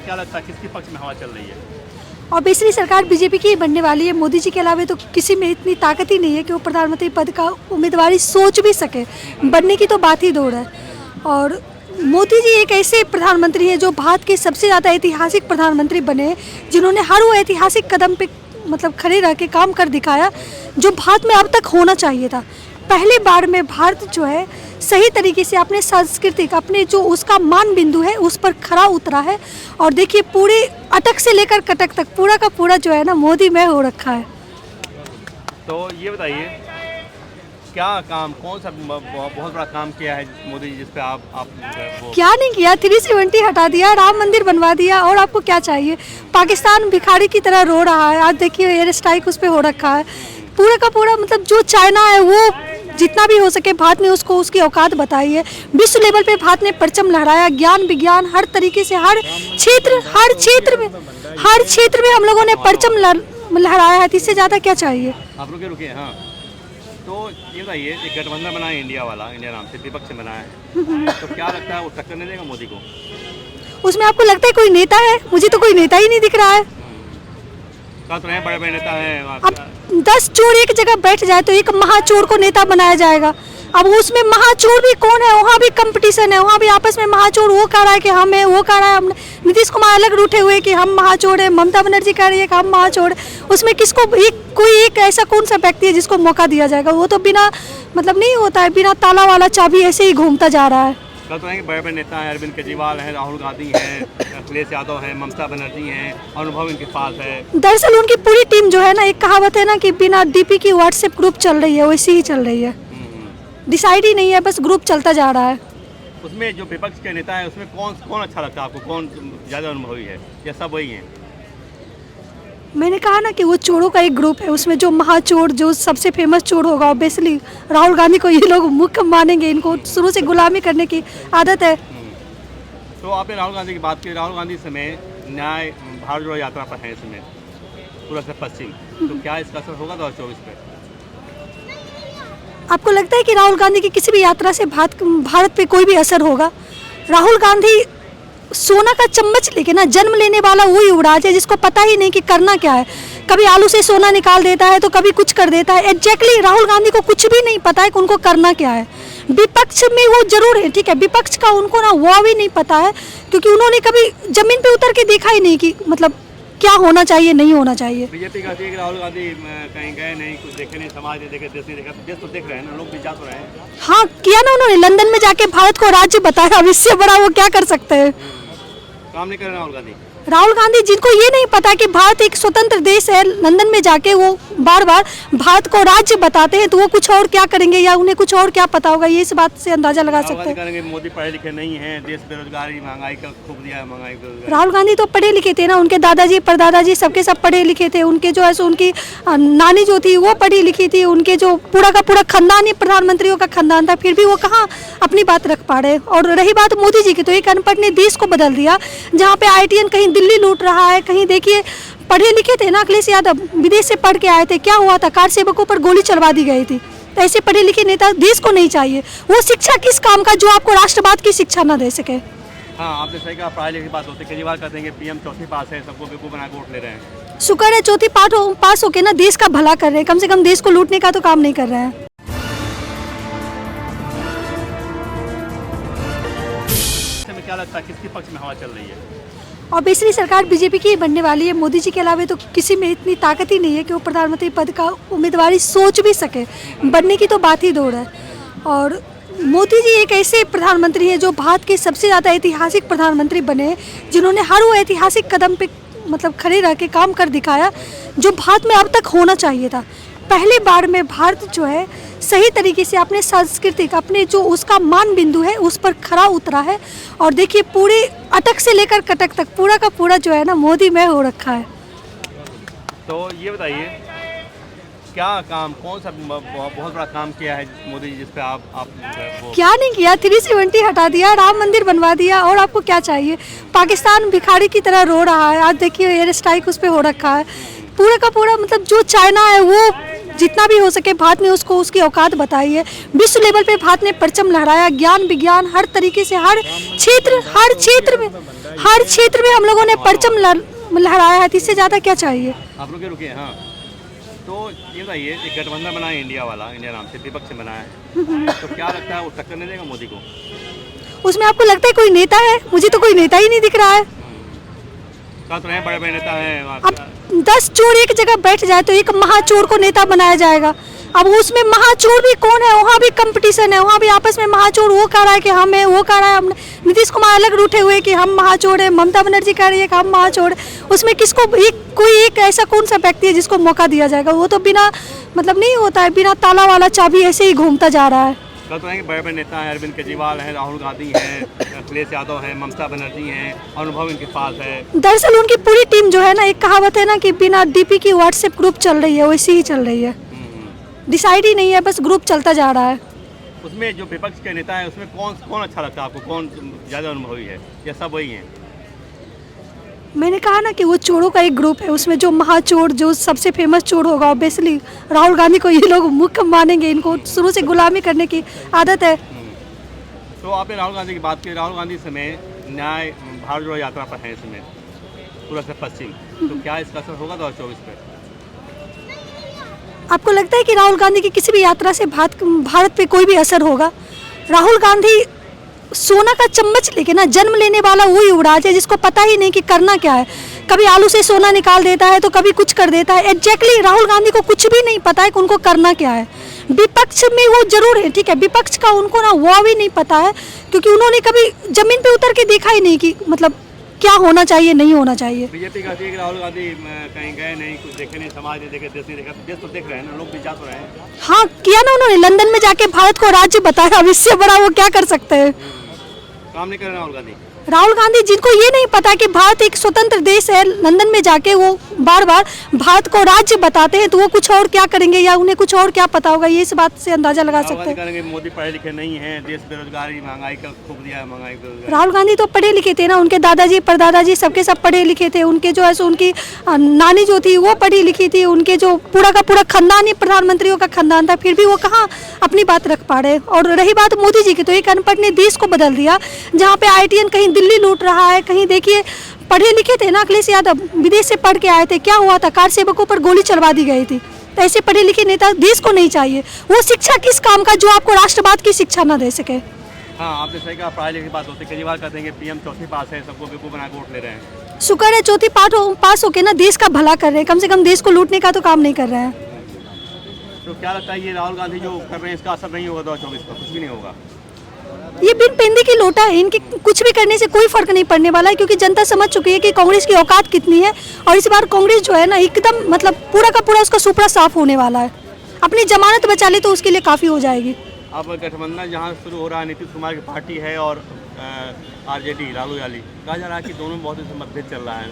में क्या लगता है किसके पक्ष में हवा चल रही है? और बेसिकली सरकार बीजेपी की ही बनने वाली है। मोदी जी के अलावा तो किसी में इतनी ताकत ही नहीं है कि वो प्रधानमंत्री पद का उम्मीदवारी सोच भी सके। बनने की तो बात ही दूर है। और मोदी जी एक ऐसे प्रधानमंत्री हैं जो भारत के सबसे ज़्यादा ऐतिहासिक प्रधानमंत्री बने, जिन्होंने हर वो ऐतिहासिक कदम पे मतलब खड़े रह के काम कर दिखाया जो भारत में अब तक होना चाहिए था। पहली बार में भारत जो है सही तरीके से अपने सांस्कृतिक अपने जो उसका मान बिंदु है उस पर खरा उतरा है। और देखिए पूरे अटक से लेकर कटक तक पूरा का पूरा जो है ना मोदी में हो रखा है। तो ये बताइए क्या काम कौन सा बहुत बड़ा काम किया है मोदी जी जिस पे आप वो क्या नहीं किया, 370 हटा दिया, राम मंदिर बनवा दिया, और आपको क्या चाहिए। पाकिस्तान भिखारी की तरह रो रहा है, आज देखिए एयर स्ट्राइक उस पर हो रखा है। पूरा का पूरा मतलब जो चाइना है वो जितना भी हो सके भारत ने उसको उसकी औकात बताई है। विश्व लेवल पे भारत ने परचम लहराया, ज्ञान विज्ञान हर तरीके से हर क्षेत्र में हम लोगों ने परचम लहराया है। इससे ज़्यादा क्या चाहिए। आप रुके हाँ। तो ये बताइए एक गठबंधन बना है इंडिया वाला, इंडिया नाम से विपक्ष बना है, तो क्या लगता है वो टक्कर नहीं देगा मोदी को? उसमें आपको लगता है कोई नेता है? मुझे तो कोई नेता ही नहीं दिख रहा है। तो हैं बड़े बड़े नेता हैं। अब 10 चोर एक जगह बैठ जाए तो एक महाचोर को नेता बनाया जाएगा। अब उसमें महाचोर भी कौन है, वहाँ भी कंपटीशन है, वहाँ भी आपस में महाचोर वो कह रहा है कि हम है, वो कह रहा है हम। नीतीश कुमार अलग रूठे हुए कि हम महाचोर है, ममता बनर्जी कह रही है कि हम महाचोर है। उसमें किसको कोई एक ऐसा कौन सा व्यक्ति है जिसको मौका दिया जाएगा? वो तो बिना मतलब नहीं होता है, बिना ताला वाला चाबी ऐसे ही घूमता जा रहा है। कल तो बड़े बड़े नेता हैं, अरविंद केजरीवाल हैं, राहुल गांधी हैं, अखिलेश यादव हैं, ममता बनर्जी हैं, अनुभव इनके पास है। दरअसल उनकी पूरी टीम जो है ना, एक कहावत है ना कि बिना डीपी की व्हाट्सएप ग्रुप चल रही है, वैसी ही चल रही है। डिसाइड ही नहीं है, बस ग्रुप चलता जा रहा है। उसमें जो विपक्ष के नेता है उसमें कौन अच्छा लगता है आपको? कौन ज़्यादा अनुभवी है या सब वही हैं? मैंने कहा ना कि वो चोरों का एक ग्रुप है, उसमें जो महाचोर जो सबसे फेमस चोर होगा ऑब्वियसली राहुल गांधी को ये लोग मुख्य मानेंगे। इनको शुरू से गुलामी करने की आदत है। तो आपने राहुल गांधी की बात की। राहुल गांधी समय न्याय भारत जोड़ो यात्रा पर है इस समय पूरा से पश्चिम, तो क्या इसका असर होगा 2024 पे? आपको लगता है कि राहुल गांधी की किसी भी यात्रा से भारत पे कोई भी असर होगा? राहुल गांधी सोना का चम्मच लेके ना जन्म लेने वाला वो युवराज है जिसको पता ही नहीं कि करना क्या है। कभी आलू से सोना निकाल देता है तो कभी कुछ कर देता है। एग्जैक्टली राहुल गांधी को कुछ भी नहीं पता है कि उनको करना क्या है। विपक्ष में वो जरूर है, ठीक है, विपक्ष का उनको ना वो भी नहीं पता है क्योंकि उन्होंने कभी जमीन पे उतर के देखा ही नहीं कि मतलब क्या होना चाहिए नहीं होना चाहिए। बीजेपी कहती है कि राहुल गांधी कहीं गए नहीं, कुछ देखे नहीं, समाज नहीं देखे, देश नहीं देखा। देश तो देख रहे हैं ना, लोग भी जा तो रहे हैं। हाँ किया ना उन्होंने, लंदन में जाके भारत को राज्य बताया। अब इससे बड़ा वो क्या कर सकते हैं? काम नहीं कर रहे राहुल गांधी जिनको ये नहीं पता कि भारत एक स्वतंत्र देश है, लंदन में जाके वो बार बार भारत को राज्य बताते हैं, तो वो कुछ और क्या करेंगे या उन्हें कुछ और क्या पता होगा, ये इस बात से अंदाजा लगा सकते हैं। मोदी पढ़े लिखे नहीं है, देश बेरोजगारी महंगाई का खूब दिया है, महंगाई। राहुल गांधी तो पढ़े लिखे थे ना, उनके दादाजी परदादाजी सबके सब पढ़े लिखे थे। उनके जो है सो उनकी नानी जो थी वो पढ़ी लिखी थी। उनके जो पूरा का पूरा खानदान ही प्रधानमंत्रियों का खानदान था, फिर भी वो कहाँ अपनी बात रख पा रहे। और रही बात मोदी जी की, तो एक अनपढ़ ने देश को बदल दिया। जहाँ पे IITian कहीं दिल्ली लूट रहा है, कहीं देखिए पढ़े लिखे थे ना, अखिलेश यादव विदेश से पढ़ के आए थे, क्या हुआ था, कार सेवकों पर गोली चलवा दी गई थी। तो ऐसे पढ़े लिखे नेता देश को नहीं चाहिए। वो शिक्षा किस काम का जो आपको राष्ट्रवाद की शिक्षा न दे सके। हाँ आपने सही कहा, पढ़ाई लिखी बात होती है। केजरीवाल कहते हैं कि PM चौथी पास है, सबको बेवकूफ बना के वोट ले रहे हैं। शुक्र है चौथी पास होके ना देश का भला कर रहे हैं, कम से कम देश को लूटने का तो काम नहीं कर रहे हैं। क्या लगता है किसके पक्ष में हवा चल रही है? और बेसिकली सरकार बीजेपी की ही बनने वाली है। मोदी जी के अलावा तो किसी में इतनी ताकत ही नहीं है कि वो प्रधानमंत्री पद का उम्मीदवारी सोच भी सके। बनने की तो बात ही दूर है। और मोदी जी एक ऐसे प्रधानमंत्री हैं जो भारत के सबसे ज़्यादा ऐतिहासिक प्रधानमंत्री बने, जिन्होंने हर वो ऐतिहासिक कदम पे मतलब खड़े रह के काम कर दिखाया जो भारत में अब तक होना चाहिए था। पहली बार में भारत जो है सही तरीके से अपने सांस्कृतिक अपने जो उसका मान बिंदु है उस पर खरा उतरा है। और देखिए पूरे अटक से लेकर कटक तक पूरा का पूरा जो है ना मोदी में हो रखा है। तो ये बताइए क्या काम कौन सा बहुत बड़ा काम किया है मोदी जी जिस पे आप वो क्या नहीं किया, 370 हटा दिया, राम मंदिर बनवा दिया, और आपको क्या चाहिए। पाकिस्तान भिखारी की तरह रो रहा है, आज देखिए एयर स्ट्राइक उस पर हो रखा है। पूरा का पूरा मतलब जो चाइना है वो जितना भी हो सके भारत ने उसको उसकी औकात बताई है। विश्व लेवल पे भारत ने परचम लहराया, ज्ञान विज्ञान हर तरीके से हर क्षेत्र में हम लोगों ने परचम लहराया है। तो इससे ज़्यादा क्या चाहिए। आप रुके हाँ। तो ये बताइए, एक गठबंधन बना है इंडिया वाला, इंडिया नाम से विपक्ष बनाया है, तो क्या लगता है वो टक्कर नहीं देगा मोदी को? उसमें आपको लगता है कोई नेता है? मुझे तो कोई नेता ही नहीं दिख रहा है। तो हैं बड़े बड़े नेता हैं। अब 10 चोर एक जगह बैठ जाए तो एक महाचोर को नेता बनाया जाएगा। अब उसमें महाचोर भी कौन है, वहाँ भी कंपटीशन है, वहाँ भी आपस में महाचोर वो कह रहा है कि हम है, वो कह रहा है हम। नीतीश कुमार अलग रूठे हुए कि हम महाचोर है, ममता बनर्जी कह रही है कि हम महाचोर है। उसमें किसको कोई एक ऐसा कौन सा व्यक्ति है जिसको मौका दिया जाएगा? वो तो बिना मतलब नहीं होता है, बिना ताला वाला चाबी ऐसे ही घूमता जा रहा है। कल तो बड़े बड़े नेता हैं, अरविंद केजरीवाल हैं, राहुल गांधी हैं, अखिलेश यादव हैं, ममता बनर्जी हैं, अनुभव इनके पास है। दरअसल उनकी पूरी टीम जो है ना, एक कहावत है ना कि बिना डीपी की व्हाट्सएप ग्रुप चल रही है, वैसी ही चल रही है। डिसाइड ही नहीं है, बस ग्रुप चलता जा रहा है। उसमें जो विपक्ष के नेता है उसमें कौन अच्छा लगता है आपको? कौन ज़्यादा अनुभवी है या सब वही हैं? मैंने कहा ना कि वो चोरों का एक ग्रुप है, उसमें जो महाचोर जो सबसे फेमस चोर होगा ऑब्वियसली राहुल गांधी को ये लोग मुख्य मानेंगे। इनको शुरू से गुलामी करने की आदत है। तो आपने राहुल गांधी की बात की। राहुल गांधी समय न्याय भारत जोड़ो यात्रा पर है इस समय पूरा से पश्चिम, तो क्या इसका असर होगा 2024 पर? आपको लगता है कि राहुल गांधी की किसी भी यात्रा से भारत पे कोई भी असर होगा? राहुल गांधी सोना का चम्मच लेके ना जन्म लेने वाला वो युवराज है जिसको पता ही नहीं कि करना क्या है। कभी आलू से सोना निकाल देता है तो कभी कुछ कर देता है। एग्जैक्टली राहुल गांधी को कुछ भी नहीं पता है कि उनको करना क्या है। विपक्ष में वो जरूर है, ठीक है, विपक्ष का उनको ना वो भी नहीं पता है, क्योंकि उन्होंने कभी जमीन पे उतर के देखा ही नहीं कि मतलब क्या होना चाहिए, नहीं होना चाहिए। बीजेपी कहती है कि राहुल गांधी कहीं गए नहीं, कुछ देखे नहीं, समाज नहीं देखे, देश नहीं देखा। देश तो देख रहे हैं ना, लोग भी जा तो रहे हैं। हाँ किया ना उन्होंने, लंदन में जाके भारत को राज्य बताया। अब इससे बड़ा वो क्या कर सकते हैं? काम नहीं कर रहे राहुल गांधी। राहुल गांधी जिनको ये नहीं पता कि भारत एक स्वतंत्र देश है, लंदन में जाके वो बार बार भारत को राज्य बताते हैं, तो वो कुछ और क्या करेंगे या उन्हें कुछ और क्या पता होगा, ये इस बात से अंदाजा लगा सकते हैं। मोदी पढ़े लिखे नहीं है, देश बेरोजगारी महंगाई का खूब दिया है, महंगाई बेरोजगारी। राहुल गांधी तो पढ़े लिखे थे ना, उनके दादाजी परदादाजी सबके सब पढ़े लिखे थे। उनके जो है सो उनकी नानी जो थी वो पढ़ी लिखी थी। उनके जो पूरा का पूरा खानदान ही प्रधानमंत्रियों का खानदान था, फिर भी वो कहाँ अपनी बात रख पा रहे। और रही बात मोदी जी की, तो एक अनपढ़ ने देश को बदल दिया। जहाँ पे IITian कहीं दिल्ली लूट रहा है, कहीं देखिए पढ़े लिखे थे ना, अखिलेश यादव विदेश से पढ़ के आए थे, क्या हुआ था, कार सेवकों पर गोली चलवा दी गई थी। तो ऐसे पढ़े लिखे नेता देश को नहीं चाहिए। वो शिक्षा किस काम का जो आपको राष्ट्रवाद की शिक्षा ना दे सके। हाँ आपने सही कहा, पढ़ाई लिखी बात होती है। केजरीवाल कहते हैं कि PM चौथी पास है, सबको बेवकूफ बना के वोट ले रहे हैं। शुक्र है चौथी पास होके ना देश का भला कर रहे हैं, कम से कम देश को लूटने का तो काम नहीं कर रहे हैं। तो क्या लगता है ये राहुल गांधी जो कर रहे हैं इसका असर नहीं होगा 2024 पर? कुछ भी नहीं होगा। ये बिन पेंदी की लोटा है, इनके कुछ भी करने से कोई फर्क नहीं पड़ने वाला है, क्योंकि जनता समझ चुकी है कि कांग्रेस की औकात कितनी है। और इस बार कांग्रेस जो है ना एकदम मतलब पूरा का पूरा उसका सुपड़ा साफ होने वाला है। अपनी जमानत बचा ले तो उसके लिए काफ़ी हो जाएगी। अब गठबंधन जहाँ शुरू हो रहा है, नीतीश कुमार की पार्टी है और RJD राहुल गांधी, कहा जा रहा है कि दोनों में बहुत ही मतभेद चल रहा है,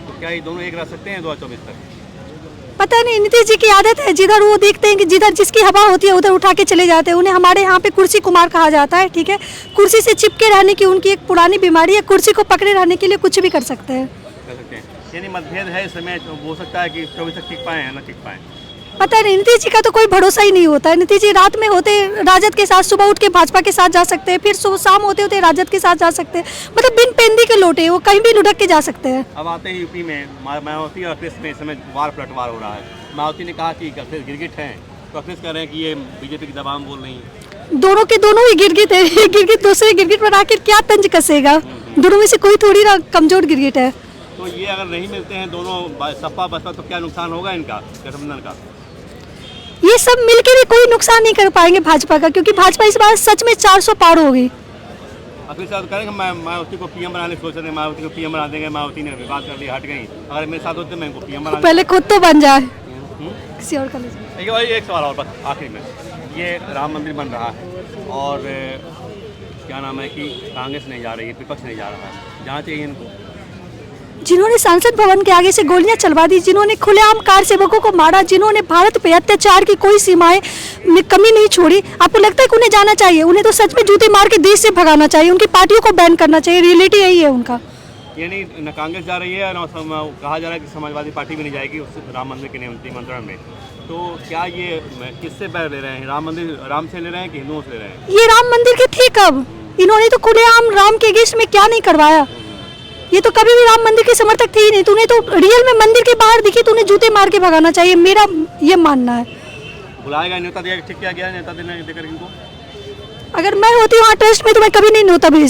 तो क्या ये दोनों एक रह सकते हैं 2024 तक? पता नहीं, नीतीश जी की आदत है, जिधर वो देखते हैं कि जिधर जिसकी हवा होती है उधर उठा के चले जाते हैं। उन्हें हमारे यहाँ पे कुर्सी कुमार कहा जाता है, ठीक है। कुर्सी से चिपके रहने की उनकी एक पुरानी बीमारी है, कुर्सी को पकड़े रहने के लिए कुछ भी कर सकते हैं। यानी मतभेद है इस समय, तो हो सकता है कि 24 तक टिक पाए या ना टिक पाए। पता नहीं, नीतीश जी का तो कोई भरोसा ही नहीं होता है। नीतीश जी रात में होते राजद के साथ, सुबह उठ के भाजपा के साथ जा सकते हैं, फिर सुबह शाम होते होते राजद के साथ जा सकते हैं। मतलब बिन पेंदी के लोटे, वो कहीं भी लुढ़क के जा सकते हैं। अब आते हैं यूपी में, मायावती और अखिलेश में इस समय वार पलटवार हो रहा है। मायावती ने कहा कि अखिलेश गिरगिट हैं, तो अखिलेश कह रहे हैं कि ये बीजेपी की दबाव बोल रही है। दोनों के दोनों ही गिरगिट है। गिरगिट दूसरे गिरगिट पर आखिर क्या तंज कसेगा? दोनों में से कोई थोड़ी ना कमजोर गिरगिट है। तो ये अगर नहीं मिलते हैं दोनों सपा बसपा, तो क्या नुकसान होगा इनका गठबंधन का? ये सब मिलकर भी कोई नुकसान नहीं कर पाएंगे भाजपा का, क्योंकि भाजपा इस बार सच में 400 पार हो गई। अखिलेश यादव कह रहे हैं कि मायावती को PM बनाने सोच रहे हैं, मायावती को PM बना देंगे। मायावती ने विवाद कर लिया, हट गई। अगर मेरे साथ होते मैं इनको PM बना। पहले खुद तो बन जाए किसी और का। एक सवाल और बस आखिर में, ये राम मंदिर बन रहा है और क्या नाम है कि कांग्रेस नहीं जा रही है, विपक्ष नहीं जा रहा है, जाना चाहिए इनको। जिन्होंने संसद भवन के आगे से गोलियां चलवा दी, जिन्होंने खुलेआम कार सेवकों को मारा, जिन्होंने भारत पे अत्याचार की कोई सीमाएं में कमी नहीं छोड़ी, आपको लगता है कि उन्हें जाना चाहिए? उन्हें तो सच में जूते मार के देश से भगाना चाहिए, उनकी पार्टियों को बैन करना चाहिए। रियलिटी यही है उनका। यानी न कांग्रेस जा रही है, न कहा जा रहा है कि समाजवादी पार्टी भी नहीं जाएगी उस राम मंदिर के निमंत्रण में। तो क्या ये किससे बैर ले रहे हैं? राम से ले रहे हैं कि हिंदुओं से ले रहे हैं? ये राम मंदिर के थे कब? इन्होंने तो खुलेआम राम के अगेंस्ट में क्या नहीं करवाया। ये तो कभी भी राम मंदिर के समर्थक थे ही नहीं। तूने तो रियल में मंदिर के बाहर दिखी, तूने जूते मार के भगाना चाहिए, मेरा ये मानना है। बुलाएगा न्योता दिया, ठीक किया गया है न्योता देकर इनको? अगर मैं होती वहाँ ट्रस्ट में तो मैं कभी नहीं न्योता भेजती।